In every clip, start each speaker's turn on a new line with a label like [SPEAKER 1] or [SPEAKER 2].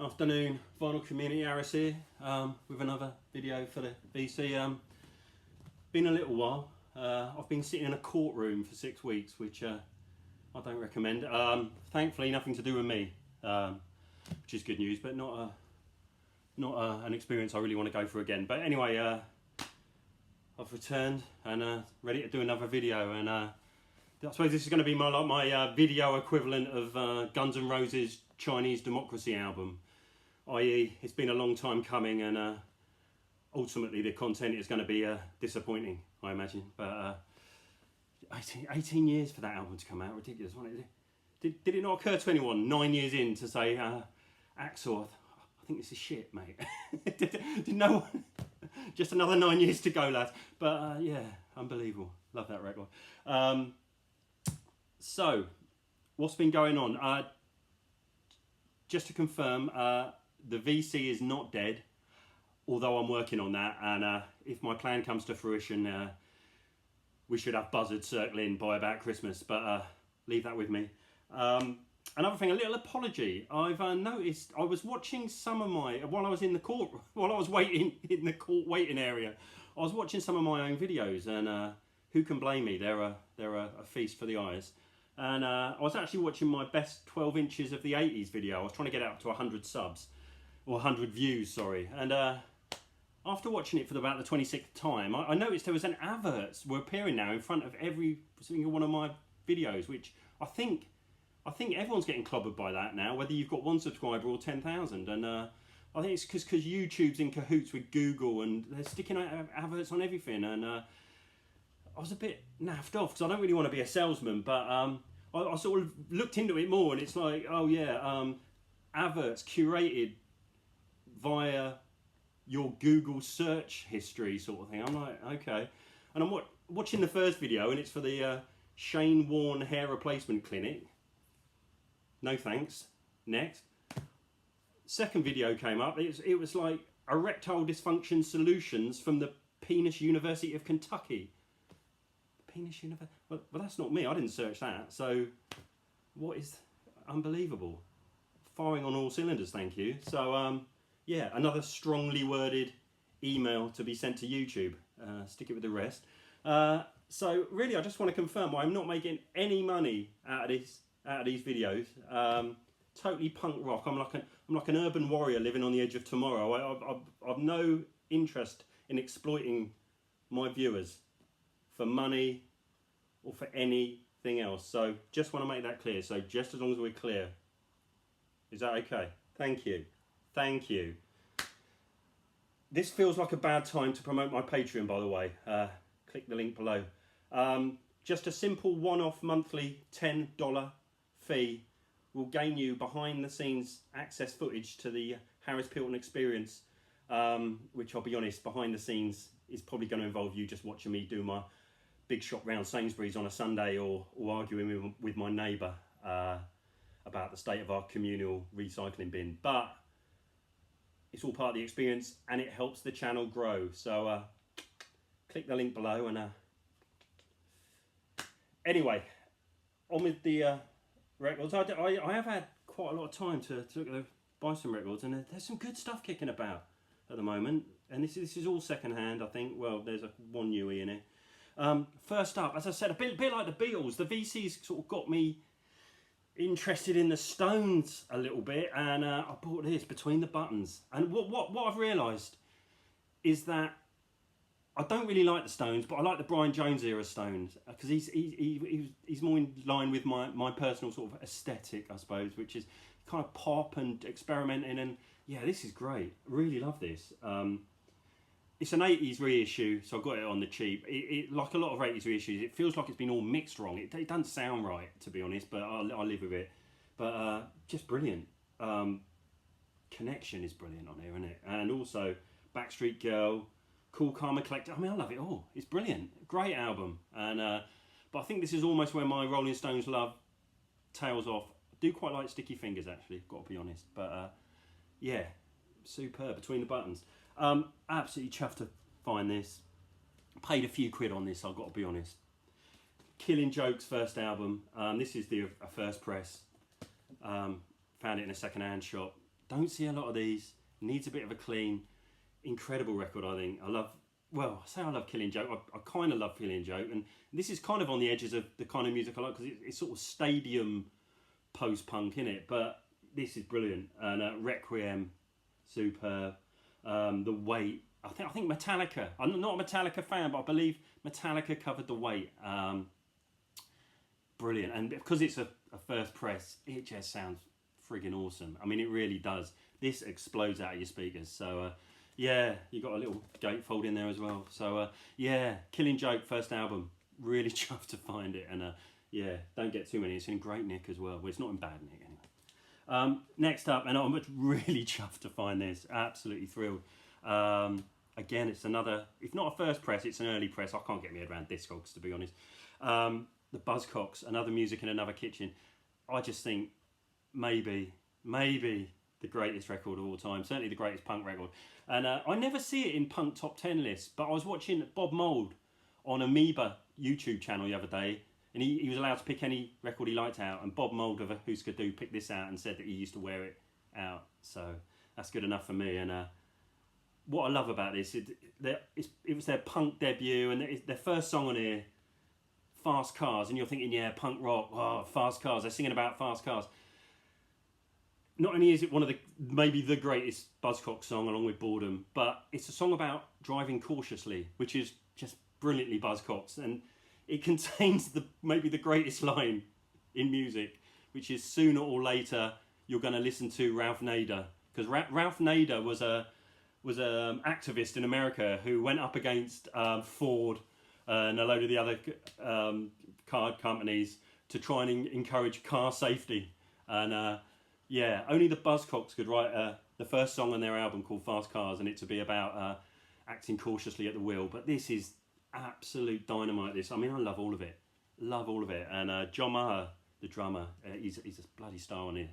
[SPEAKER 1] Afternoon, Vinyl Community Aris here with another video for the VC. Been a little while. I've been sitting in a courtroom for 6 weeks, which I don't recommend. Thankfully, nothing to do with me, which is good news, but not an experience I really want to go through again. But anyway, I've returned and ready to do another video, and I suppose this is going to be my video equivalent of Guns N' Roses' Chinese Democracy album, i.e. it's been a long time coming, and ultimately the content is going to be disappointing, I imagine. But 18 years for that album to come out, ridiculous, wasn't it? Did it not occur to anyone 9 years in to say, Axel, I think this is shit, mate? did no one? Just another 9 years to go, lads. But yeah, unbelievable. Love that record. So, what's been going on? Just to confirm, the VC is not dead, although I'm working on that, and if my plan comes to fruition, we should have buzzards circling by about Christmas, but leave that with me. Another thing, a little apology. I've noticed I was watching some of my, while I was in the court, while I was waiting in the court waiting area, I was watching some of my own videos, and who can blame me? They're a feast for the eyes. And I was actually watching my best 12 inches of the 80s video. I was trying to get it up to 100 subs, or 100 views, sorry. And after watching it for about the 26th time, I noticed there was an adverts were appearing now in front of every single one of my videos, which I think everyone's getting clobbered by that now, whether you've got 1 subscriber or 10,000. And I think it's because YouTube's in cahoots with Google, and they're sticking out adverts on everything. And I was a bit naffed off because I don't really want to be a salesman, but I sort of looked into it more, and it's like, oh yeah, adverts curated via your Google search history sort of thing. I'm like, okay. And I'm watching the first video, and it's for the Shane Warne hair replacement clinic. No thanks. Next. Second video came up. It was like erectile dysfunction solutions from the Penis University of Kentucky. Penis University? Well, that's not me. I didn't search that. So, what is unbelievable? Firing on all cylinders, thank you. So, yeah, another strongly worded email to be sent to YouTube. Stick it with the rest. So, really, I just want to confirm I'm not making any money out of these videos. Totally punk rock. I'm like an urban warrior living on the edge of tomorrow. I've no interest in exploiting my viewers for money or for anything else. So just want to make that clear. So just as long as we're clear. Is that okay? Thank you. Thank you. This feels like a bad time to promote my Patreon, by the way. Click the link below. Just a simple one-off monthly $10 fee will gain you behind the scenes access footage to the Harris Pilton experience, which I'll be honest, behind the scenes is probably going to involve you just watching me do my big shot round Sainsbury's on a Sunday, or arguing with my neighbour about the state of our communal recycling bin. But it's all part of the experience, and it helps the channel grow. So click the link below, and anyway, on with the records. I have had quite a lot of time to buy some records, and there's some good stuff kicking about at the moment. And this is all second hand, I think. Well, there's one newie in it. First up, as I said, a bit like the Beatles, the VCs sort of got me interested in the Stones a little bit, and I bought this, Between the Buttons. And what I've realised is that I don't really like the Stones, but I like the Brian Jones era Stones, because he's more in line with my personal sort of aesthetic, I suppose, which is kind of pop and experimenting. And yeah, this is great. Really love this. It's an 80s reissue, so I got it on the cheap. It like a lot of 80s reissues, it feels like it's been all mixed wrong. It doesn't sound right, to be honest, but I live with it. But just brilliant. Connection is brilliant on here, isn't it? And also Backstreet Girl, Cool Karma Collector. I mean, I love it all. It's brilliant. Great album. And but I think this is almost where my Rolling Stones love tails off. I do quite like Sticky Fingers, actually, got to be honest. But yeah, superb. Between the Buttons. Absolutely chuffed to find this. Paid a few quid on this, I've got to be honest. Killing Joke's first album. This is the first press. Found it in a second-hand shop. Don't see a lot of these. Needs a bit of a clean. Incredible record, I think. I love Killing Joke. I kind of love Killing Joke, and this is kind of on the edges of the kind of music I like, because it's sort of stadium post-punk in it, but this is brilliant. And Requiem, superb. The Weight. I think Metallica. I'm not a Metallica fan, but I believe Metallica covered The Weight. Brilliant, and because it's a first press, it just sounds friggin' awesome. I mean, it really does. This explodes out of your speakers. So yeah, you got a little gatefold in there as well. So yeah, Killing Joke, first album. Really chuffed to find it, and yeah, don't get too many. It's in great nick as well. Well, it's not in bad nick anyway. Next up, and I'm really chuffed to find this. Absolutely thrilled. Again, it's another, if not a first press, it's an early press. I can't get my head around Discogs, to be honest. The Buzzcocks, Another Music in Another Kitchen. I just think maybe the greatest record of all time. Certainly the greatest punk record. And I never see it in punk top 10 lists, but I was watching Bob Mould on Amoeba YouTube channel the other day, and he was allowed to pick any record he liked out, and Bob Mould of Who's Could Do picked this out and said that he used to wear it out. So that's good enough for me. And what I love about this, it was their punk debut, and their first song on here, Fast Cars, and you're thinking, yeah, punk rock, oh, fast cars, they're singing about fast cars. Not only is it one of maybe the greatest Buzzcocks song along with Boredom, but it's a song about driving cautiously, which is just brilliantly Buzzcocks, and it contains maybe the greatest line in music, which is sooner or later you're going to listen to Ralph Nader, because Ralph Nader was a activist in America who went up against Ford and a load of the other car companies to try and encourage car safety. And yeah, only the Buzzcocks could write the first song on their album called Fast Cars, and it to be about acting cautiously at the wheel. But this is absolute dynamite, this. I mean, I love all of it. And John Maher, the drummer, he's a bloody star on here.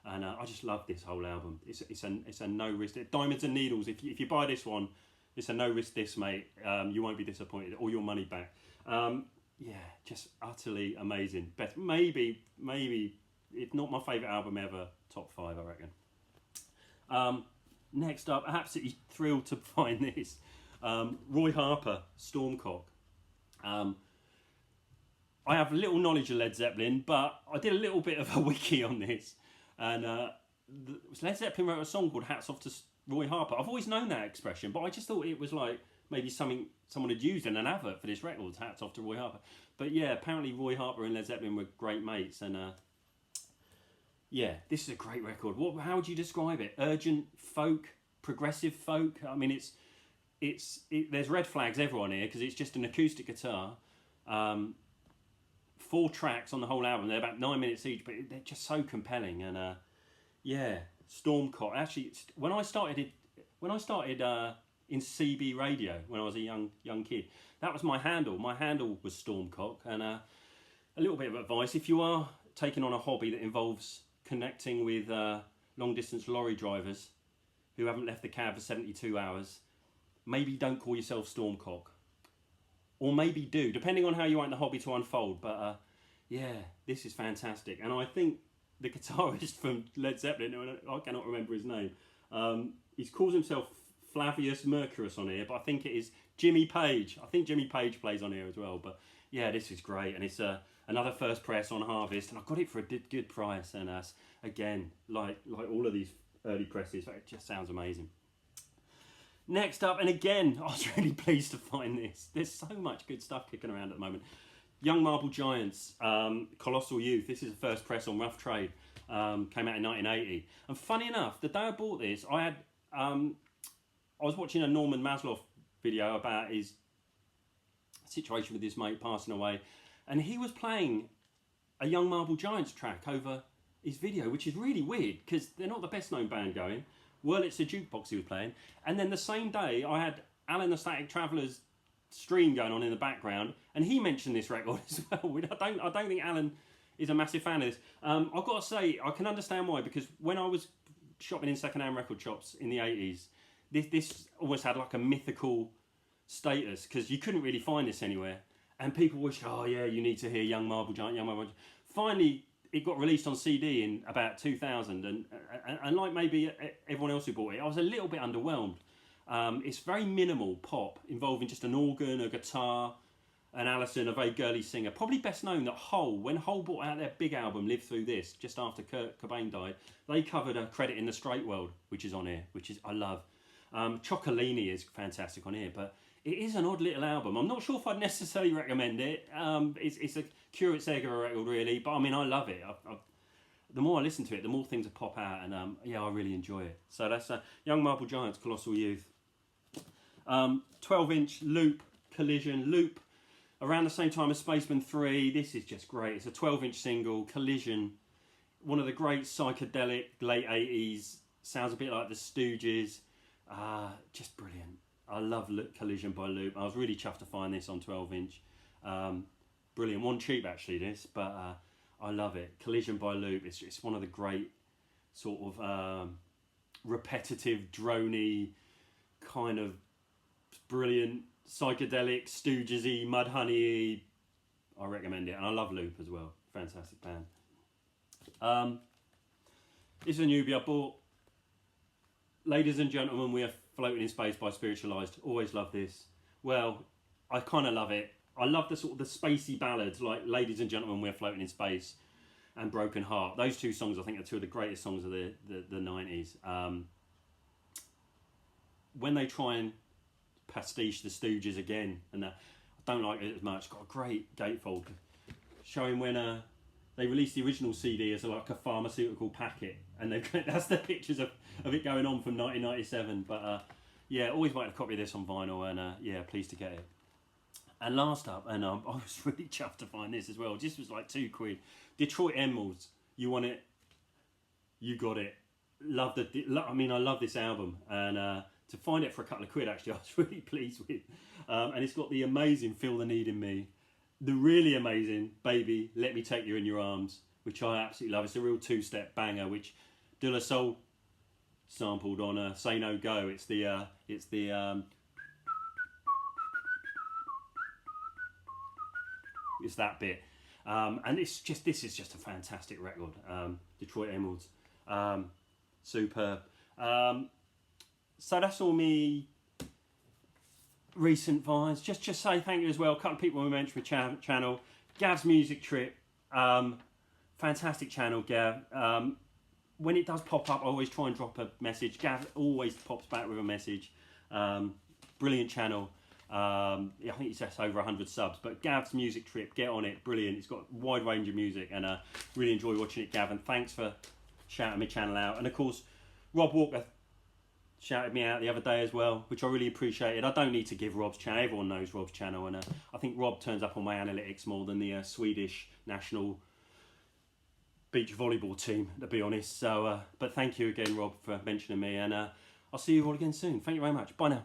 [SPEAKER 1] And I just love this whole album. It's a no risk. Diamonds and Needles. If you buy this one, it's a no risk this, mate. You won't be disappointed. All your money back. Yeah, just utterly amazing. Best, maybe if not my favourite album ever, top 5, I reckon. Next up, absolutely thrilled to find this. Roy Harper, Stormcock. I have little knowledge of Led Zeppelin, but I did a little bit of a wiki on this. And Led Zeppelin wrote a song called Hats Off to Roy Harper. I've always known that expression, but I just thought it was like maybe something someone had used in an advert for this record, Hats Off to Roy Harper. But yeah, apparently Roy Harper and Led Zeppelin were great mates, and yeah, this is a great record. How would you describe it? Urgent folk, progressive folk? I mean, there's red flags everyone here, because it's just an acoustic guitar. 4 tracks on the whole album. They're about 9 minutes each, but they're just so compelling. And yeah, Stormcock. Actually, when I started in CB radio when I was a young kid, that was my handle. My handle was Stormcock. And a little bit of advice: if you are taking on a hobby that involves connecting with long distance lorry drivers who haven't left the cab for 72 hours, maybe don't call yourself Stormcock. Or maybe do, depending on how you want the hobby to unfold. But yeah, this is fantastic. And I think the guitarist from Led Zeppelin, I cannot remember his name, he calls himself Flavius Mercurius on here, but I think it is Jimmy Page. I think Jimmy Page plays on here as well. But yeah, this is great. And it's another first press on Harvest, and I got it for a good price. And again, like all of these early presses, it just sounds amazing. Next up, and again, I was really pleased to find this. There's so much good stuff kicking around at the moment. Young Marble Giants, Colossal Youth. This is the first press on Rough Trade. Came out in 1980. And funny enough, the day I bought this, I was watching a Norman Maslow video about his situation with his mate passing away, and he was playing a Young Marble Giants track over his video, which is really weird because they're not the best known band going. Well, it's a jukebox he was playing. And then the same day, I had Alan the Static Traveller's stream going on in the background, and he mentioned this record as well. I don't think Alan is a massive fan of this. I've got to say, I can understand why, because when I was shopping in second-hand record shops in the 80s, this almost had like a mythical status, because you couldn't really find this anywhere. And people wished, oh yeah, you need to hear Young Marble Giant, Young Marble Giant. Finally, it got released on CD in about 2000, and like maybe everyone else who bought it, I was a little bit underwhelmed. It's very minimal pop, involving just an organ, a guitar, and Alison, a very girly singer. Probably best known that Hole, when Hole brought out their big album, Live Through This, just after Kurt Cobain died, they covered a Credit in the Straight World, which is on here, which is I love. Chocolini is fantastic on here, but it is an odd little album. I'm not sure if I'd necessarily recommend it. It's a curate's egg of a record, really, but I mean, I love it. The more I listen to it, the more things that pop out, and yeah, I really enjoy it. So that's Young Marble Giants, Colossal Youth. 12-inch Loop, Collision, Loop, around the same time as Spaceman 3. This is just great. It's a 12-inch single, Collision, one of the great psychedelic late 80s, sounds a bit like the Stooges, just brilliant. I love Collision by Loop. I was really chuffed to find this on 12-inch. Brilliant. One cheap actually, this, but I love it. Collision by Loop. It's one of the great sort of repetitive, droney, kind of brilliant, psychedelic, Stooges-y, Mudhoney-y. I recommend it. And I love Loop as well. Fantastic band. This is a newbie I bought. Ladies and Gentlemen, We Are Floating in Space by Spiritualized. Always love this. Well, I kind of love it. I love the sort of the spacey ballads like Ladies and Gentlemen, We're Floating in Space and Broken Heart. Those two songs I think are two of the greatest songs of the 90s. When they try and pastiche the Stooges again, and I don't like it as much. Got a great gatefold showing when they released the original CD as like a pharmaceutical packet, and that's the pictures of it going on from 1997. But yeah, always wanted a copy of this on vinyl, and yeah, pleased to get it. And last up, and I was really chuffed to find this as well. This was like £2. Detroit Emeralds. You want it, you got it. I love this album, and to find it for a couple of quid, actually, I was really pleased with. And it's got the amazing Feel the Need in Me, the really amazing Baby, Let Me Take You in Your Arms, which I absolutely love. It's a real two-step banger, which De La Soul sampled on Say No Go. It's that bit, and this is just a fantastic record. Detroit Emeralds, superb. So that's all me recent finds. Just say thank you as well. A couple of people we mentioned my channel. Gav's Music Trip, fantastic channel, Gav. When it does pop up, I always try and drop a message. Gav always pops back with a message. Brilliant channel. I think it's just over 100 subs, but Gav's Music Trip, get on it, brilliant. It's got a wide range of music, and really enjoy watching it, Gav, and thanks for shouting my channel out. And of course, Rob Walker shouted me out the other day as well, which I really appreciated. I don't need to give Rob's channel, everyone knows Rob's channel, and I think Rob turns up on my analytics more than the Swedish national beach volleyball team, to be honest. So but thank you again, Rob, for mentioning me, and I'll see you all again soon. Thank you very much. Bye now.